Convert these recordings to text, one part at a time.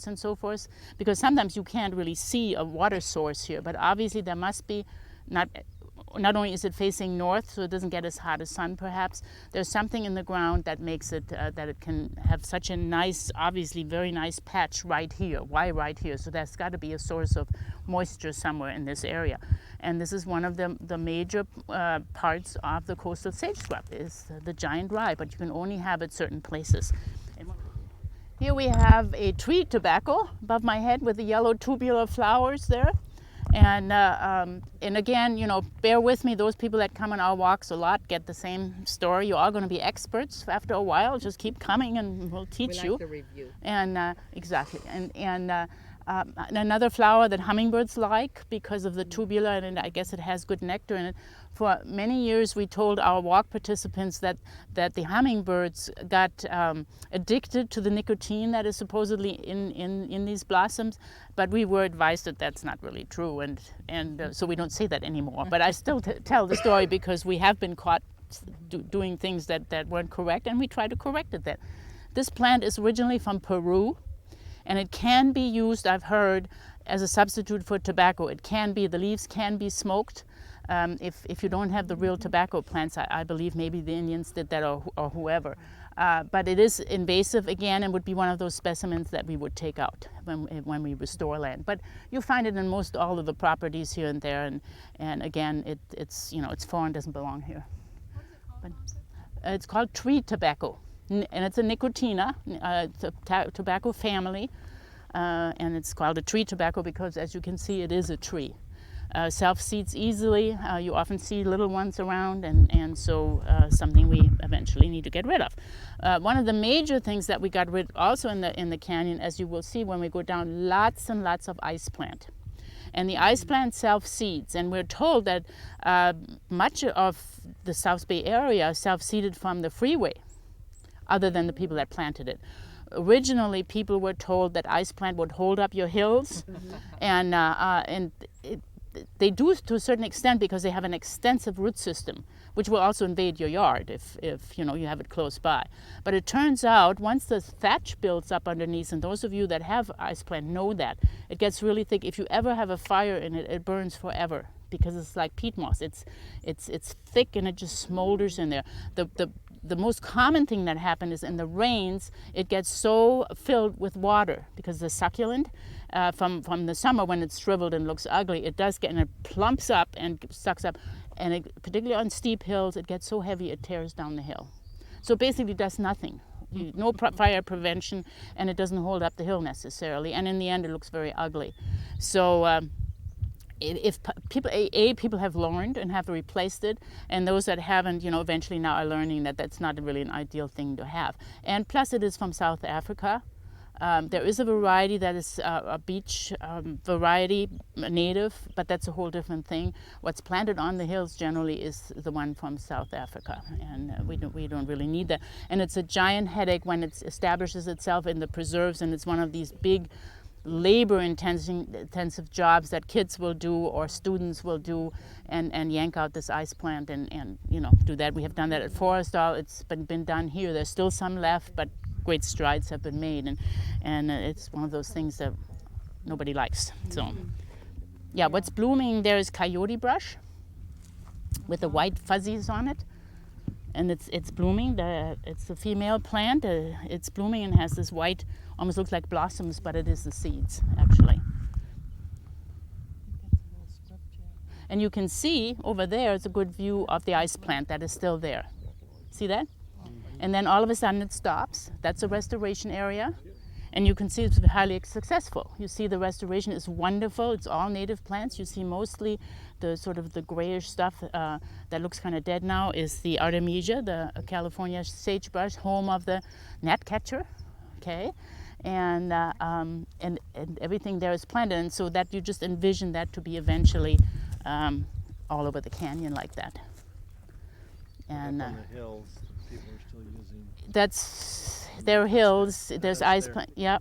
and so forth, because sometimes you can't really see a water source here, but obviously there must be, not only is it facing north, so it doesn't get as hot as sun perhaps, there's something in the ground that makes it, that it can have such a nice, obviously very nice patch right here. Why right here? So there's got to be a source of moisture somewhere in this area. And this is one of the major parts of the coastal sage scrub, is the giant rye, but you can only have it certain places. Here we have a tree tobacco above my head with the yellow tubular flowers there. And again, you know, bear with me, those people that come on our walks a lot get the same story. You're all going to be experts after a while. Just keep coming and we'll teach you. We like the review. And exactly. And another flower that hummingbirds like because of the tubular, and I guess it has good nectar in it. For many years we told our walk participants that the hummingbirds got addicted to the nicotine that is supposedly in these blossoms, but we were advised that that's not really true, and so we don't say that anymore. But I still tell the story because we have been caught doing things that weren't correct, and we try to correct it. That this plant is originally from Peru, and it can be used, I've heard, as a substitute for tobacco. It can be, the leaves can be smoked. If you don't have the real tobacco plants, I believe maybe the Indians did that or whoever. But it is invasive again and would be one of those specimens that we would take out when we restore land. But you find it in most all of the properties here and there, and again, it's you know, it's foreign, doesn't belong here. But it's called tree tobacco, and it's a nicotina, it's a tobacco family, and it's called a tree tobacco because, as you can see, it is a tree. Self-seeds easily. You often see little ones around, and so something we eventually need to get rid of. One of the major things that we got rid also in the canyon, as you will see when we go down, lots and lots of ice plant. And the ice plant self-seeds, and we're told that much of the South Bay area self-seeded from the freeway, other than the people that planted it. Originally, people were told that ice plant would hold up your hills, and they do to a certain extent because they have an extensive root system, which will also invade your yard if you know you have it close by. But it turns out once the thatch builds up underneath, and those of you that have ice plant know that, it gets really thick. If you ever have a fire in it, it burns forever because it's like peat moss. It's thick and it just smolders in there. The most common thing that happens is in the rains, it gets so filled with water because the succulent, from the summer when it's shriveled and looks ugly, it does get, and it plumps up and sucks up, and it, particularly on steep hills, it gets so heavy it tears down the hill. So basically it does nothing. No fire prevention, and it doesn't hold up the hill necessarily, and in the end it looks very ugly. So if people have learned and have replaced it, and those that haven't, you know, eventually now are learning that that's not really an ideal thing to have. And plus it is from South Africa. There is a variety that is a beach variety, native, but that's a whole different thing. What's planted on the hills generally is the one from South Africa, and we don't really need that. And it's a giant headache when it establishes itself in the preserves, and it's one of these big labor-intensive jobs that kids will do or students will do, and yank out this ice plant and you know, do that. We have done that at Forestall. It's been done here. There's still some left, but great strides have been made, and it's one of those things that nobody likes. So yeah, what's blooming there is Coyote Brush with the white fuzzies on it, and it's blooming. It's a female plant. It's blooming and has this white, almost looks like blossoms, but it is the seeds actually. And you can see over there, it's a good view of the ice plant that is still there. See that? And then all of a sudden it stops. That's a restoration area. And you can see it's highly successful. You see the restoration is wonderful. It's all native plants. You see mostly the sort of the grayish stuff that looks kind of dead now is the Artemisia, the California sagebrush, home of the gnatcatcher. Okay, and everything there is planted, and so that you just envision that to be eventually all over the canyon like that. And on the hills, people are still using. That's their hills. There's ice plant. Yeah.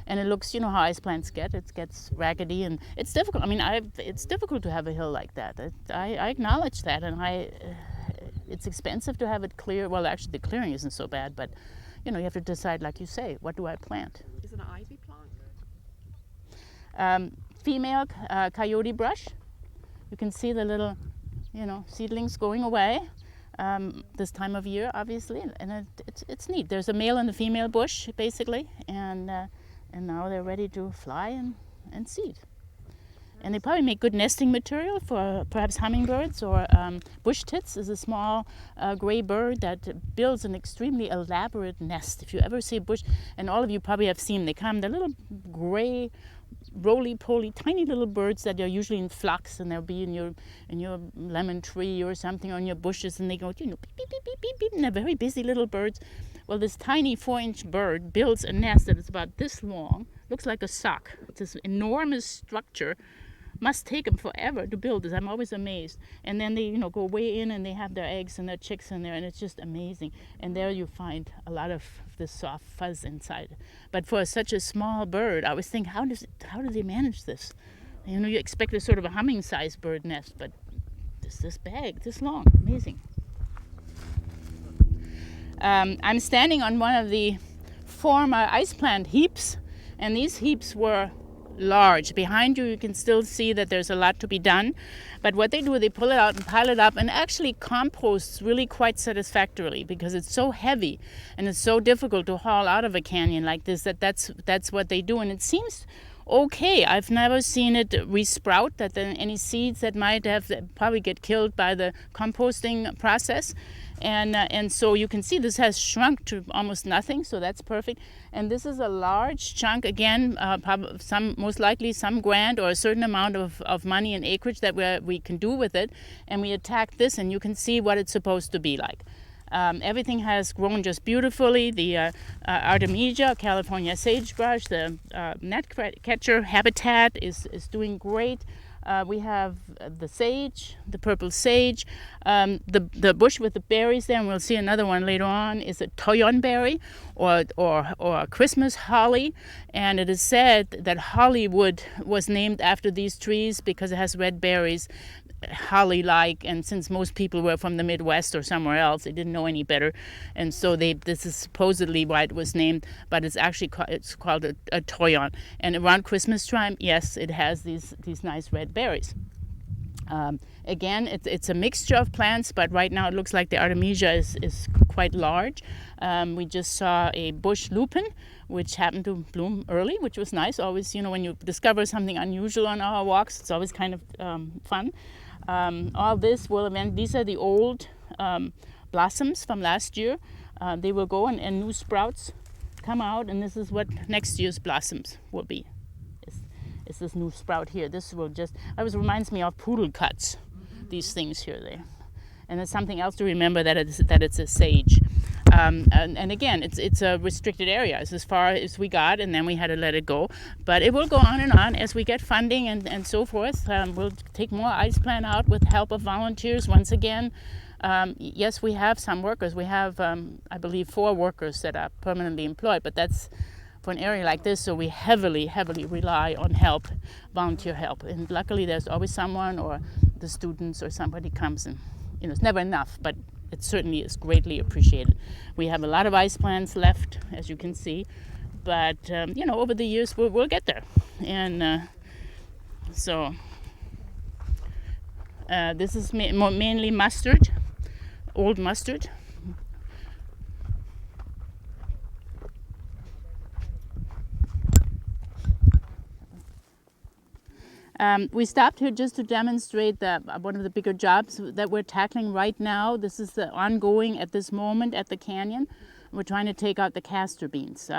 And it looks, you know how ice plants get. It gets raggedy, and it's difficult. I mean, it's difficult to have a hill like that. I acknowledge that, and it's expensive to have it clear. Well, actually, the clearing isn't so bad, but you know, you have to decide, like you say, what do I plant? Is it an ivy plant? Female Coyote Brush. You can see the little, seedlings going away this time of year, obviously, and it's neat. There's a male and a female bush, basically, and now they're ready to fly and seed. And they probably make good nesting material for perhaps hummingbirds, or bush tits is a small gray bird that builds an extremely elaborate nest. If you ever see a bush, and all of you probably have seen, they're little gray, roly-poly, tiny little birds that are usually in flocks, and they'll be in your lemon tree or something on your bushes, and they go, beep, beep, beep, beep, beep, beep, and they're very busy little birds. Well, this tiny 4-inch bird builds a nest that is about this long, looks like a sock. It's this enormous structure. Must take them forever to build this. I'm always amazed. And then they, go way in, and they have their eggs and their chicks in there, and it's just amazing. And there you find a lot of this soft fuzz inside. But for such a small bird, I always think, how do they manage this? You expect a sort of a humming-sized bird nest, but this bag, this long, amazing. I'm standing on one of the former ice plant heaps, and these heaps were large. Behind you can still see that there's a lot to be done, but what they do, they pull it out and pile it up, and actually composts really quite satisfactorily, because it's so heavy and it's so difficult to haul out of a canyon like this, that's what they do, and it seems okay. I've never seen it resprout, that any seeds that might have probably get killed by the composting process. And so you can see this has shrunk to almost nothing, so that's perfect. And this is a large chunk, again, most likely some grant or a certain amount of money and acreage that we can do with it. And we attack this, and you can see what it's supposed to be like. Everything has grown just beautifully. The Artemisia, California sagebrush, the gnatcatcher habitat is doing great. We have the sage, the purple sage, the bush with the berries there, and we'll see another one later on, is a toyonberry or Christmas holly. And it is said that Hollywood was named after these trees because it has red berries, holly-like, and since most people were from the Midwest or somewhere else, they didn't know any better, and so this is supposedly why it was named, but it's actually it's called a toyon. And around Christmas time, yes, it has these nice red berries. Again, it's a mixture of plants, but right now it looks like the Artemisia is quite large. We just saw a bush lupin, which happened to bloom early, which was nice. Always, when you discover something unusual on our walks, it's always kind of fun. All this these are the old blossoms from last year. They will go and new sprouts come out, and this is what next year's blossoms will be. Is this new sprout here. This will always reminds me of poodle cuts, these things here, there. And there's something else to remember, that it's a sage. And again, it's a restricted area. It's as far as we got, and then we had to let it go. But it will go on and on as we get funding and so forth. We'll take more ice plant out with help of volunteers once again. Yes, we have some workers. We have, I believe, 4 workers that are permanently employed, but that's for an area like this, so we heavily rely on help, volunteer help. And luckily there's always someone, or the students or somebody comes, and it's never enough, but it certainly is greatly appreciated. We have a lot of ice plants left, as you can see, but over the years we'll get there. And so this is mainly mustard, old mustard. We stopped here just to demonstrate one of the bigger jobs that we're tackling right now. This is ongoing at this moment at the canyon. We're trying to take out the castor beans.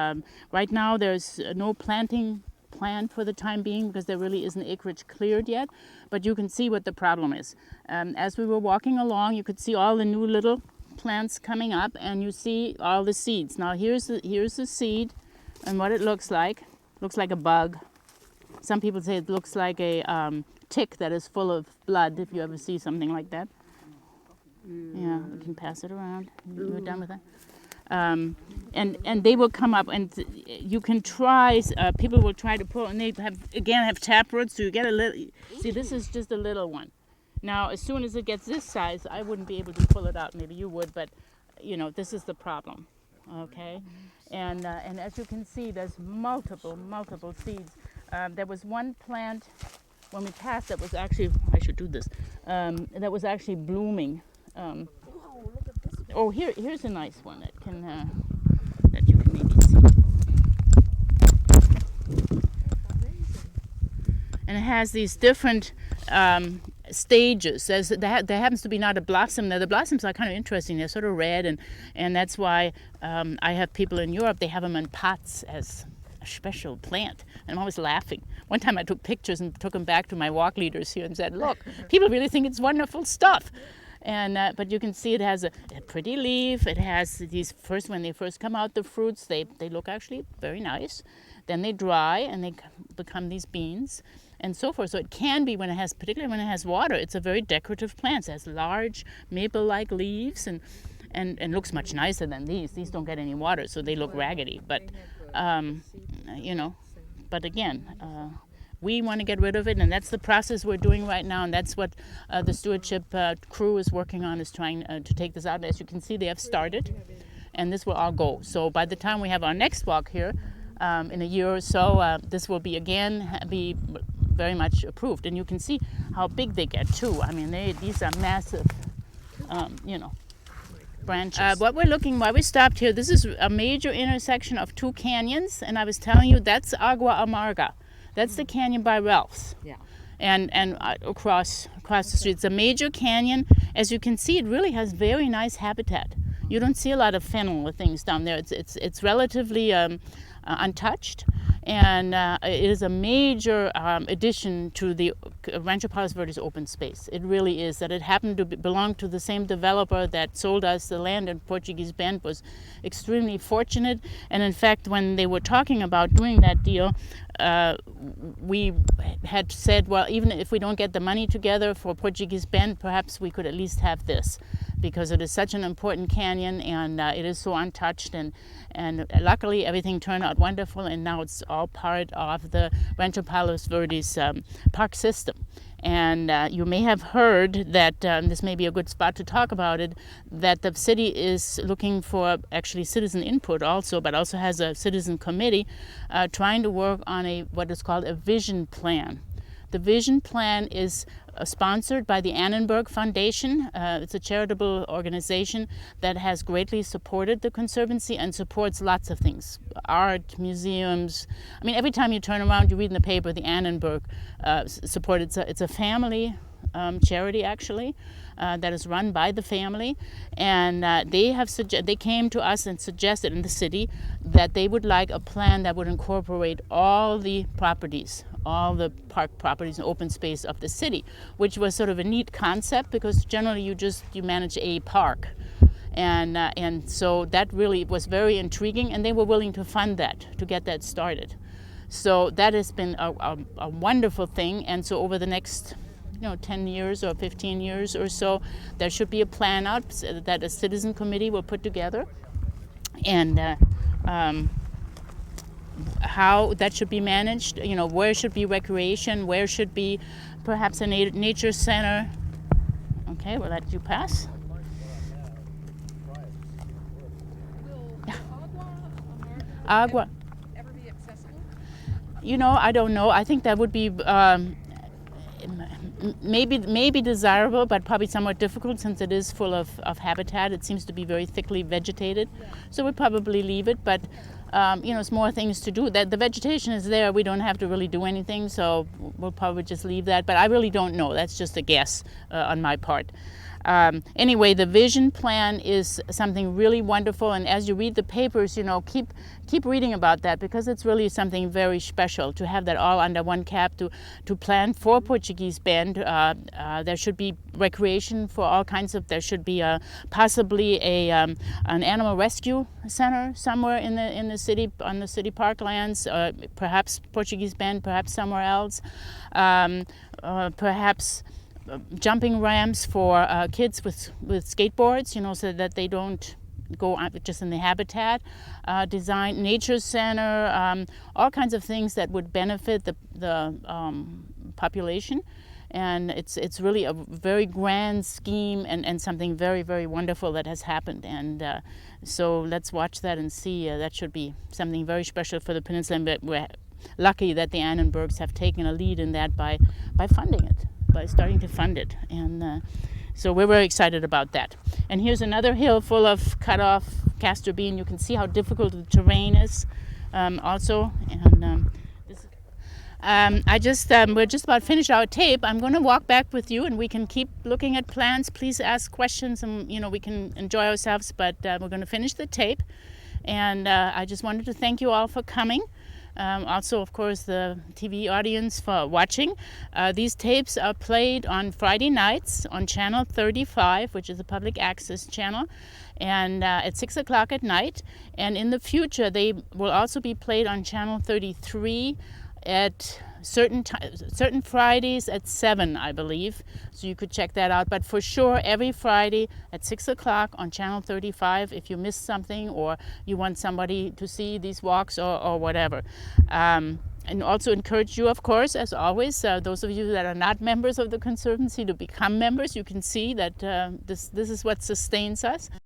Right now there's no planting planned for the time being, because there really isn't acreage cleared yet, but you can see what the problem is. As we were walking along, you could see all the new little plants coming up, and you see all the seeds. Now here's the seed, and what it looks like. Looks like a bug. Some people say it looks like a tick that is full of blood, if you ever see something like that. Yeah, we can pass it around. You're done with that? And they will come up, and you can try, people will try to pull, and they have tap roots, so you get a little, see, this is just a little one. Now, as soon as it gets this size, I wouldn't be able to pull it out. Maybe you would, but, this is the problem, okay? And as you can see, there's multiple seeds. There was one plant when we passed that was actually, I should do this, that was actually blooming. Whoa, look at this one. Oh, here's a nice one that can that you can maybe see. Amazing. And it has these different stages. There happens to be not a blossom there. The blossoms are kind of interesting. They're sort of red, and that's why I have people in Europe, they have them in pots as a special plant. And I'm always laughing. One time I took pictures and took them back to my walk leaders here and said, look, people really think it's wonderful stuff. And but you can see it has a pretty leaf. It has these when they first come out, the fruits, they look actually very nice. Then they dry and they become these beans and so forth. So it can be, particularly when it has water, it's a very decorative plant. It has large maple-like leaves and looks much nicer than these. These don't get any water, so they look raggedy. But you know, but again, we want to get rid of it, and that's the process we're doing right now, and that's what the stewardship crew is working on, is trying to take this out. As you can see, they have started, and this will all go. So by the time we have our next walk here, in a year or so, this will be very much approved. And you can see how big they get too. I mean, these are massive, you know, branches. Why we stopped here, this is a major intersection of two canyons, and I was telling you that's Agua Amarga. That's the canyon by Ralph's. Yeah. And across the street. It's a major canyon. As you can see, it really has very nice habitat. You don't see a lot of fennel or things down there. It's relatively untouched, and it is a major addition to the Rancho Palos Verdes open space. It really is. That it happened to belong to the same developer that sold us the land in Portuguese Bend was extremely fortunate. And in fact, when they were talking about doing that deal, we had said, well, even if we don't get the money together for Portuguese Bend, perhaps we could at least have this, because it is such an important canyon, and it is so untouched, and luckily everything turned out wonderful, and now it's all part of the Rancho Palos Verdes park system. And you may have heard that, this may be a good spot to talk about it, that the city is looking for actually citizen input also, but also has a citizen committee trying to work on what is called a vision plan. The vision plan is sponsored by the Annenberg Foundation. It's a charitable organization that has greatly supported the Conservancy and supports lots of things, art, museums. I mean, every time you turn around, you read in the paper the Annenberg support. It's a family charity, actually, that is run by the family, and they came to us and suggested in the city that they would like a plan that would incorporate all the properties, all the park properties and open space of the city, which was sort of a neat concept, because generally you manage a park, and so that really was very intriguing, and they were willing to fund that, to get that started. So that has been a wonderful thing, and so over the next 10 years or 15 years or so, there should be a plan out that a citizen committee will put together, and how that should be managed, where should be recreation, where should be perhaps a nature center. Okay, we'll let you pass. Will Agua ever be accessible? I don't know. I think that would be maybe desirable, but probably somewhat difficult, since it is full of habitat. It seems to be very thickly vegetated, so we'd probably leave it, but it's more things to do. That the vegetation is there, we don't have to really do anything, so we'll probably just leave that, but I really don't know. That's just a guess on my part. Anyway, the vision plan is something really wonderful, and as you read the papers, keep reading about that, because it's really something very special to have that all under one cap, to plan for Portuguese Bend. There should be recreation for all kinds of. There should be possibly an animal rescue center somewhere in the city, on the city parklands. Perhaps Portuguese Bend, perhaps somewhere else. Perhaps jumping ramps for kids with skateboards, so that they don't go just in the habitat. Design nature center, all kinds of things that would benefit the population. And it's really a very grand scheme, and something very, very wonderful that has happened. And so let's watch that and see. That should be something very special for the peninsula. But lucky that the Annenbergs have taken a lead in that by funding it, by starting to fund it. And so we're very excited about that. And here's another hill full of cut off castor bean. You can see how difficult the terrain is also. And we're just about finished our tape. I'm going to walk back with you, and we can keep looking at plants. Please ask questions, and we can enjoy ourselves. But we're going to finish the tape, and I just wanted to thank you all for coming. Also, of course, the TV audience for watching. These tapes are played on Friday nights on channel 35, which is a public access channel, and at 6 o'clock at night. And in the future, they will also be played on channel 33 at certain Fridays at 7, I believe. So you could check that out. But for sure, every Friday at 6 o'clock on channel 35, if you missed something or you want somebody to see these walks or whatever. And also encourage you, of course, as always, those of you that are not members of the Conservancy, to become members. You can see that this is what sustains us.